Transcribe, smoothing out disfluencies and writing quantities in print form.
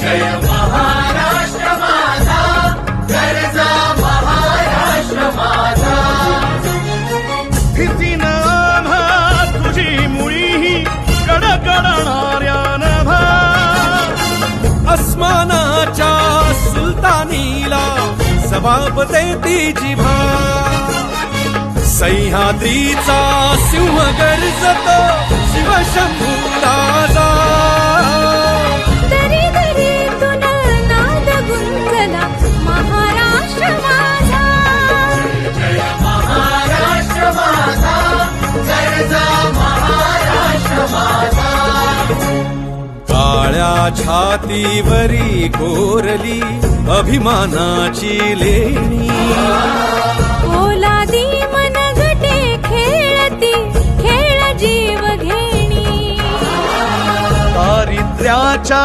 जय महाराष्ट्र माझा, गरजा महाराष्ट्र माझा. भीतीन आम्हा तुझी मुळी कडकडणाऱ्या नभा, अस्मानाच्या सुलतानीला जबाब देती जिभा. सह्याद्रीचा सिंह गर्जतो शिवशंभू राजा. दरी दरीतून नाद गुंजला महाराष्ट्र माझा. जय महाराष्ट्र माझा, गरजा महाराष्ट्र माझा. काळ्या छातीवरी कोरली अभिमानाची लेणी, ओलादी मनगटे खेळती खेळ जीव घेणी. दारिद्र्याच्या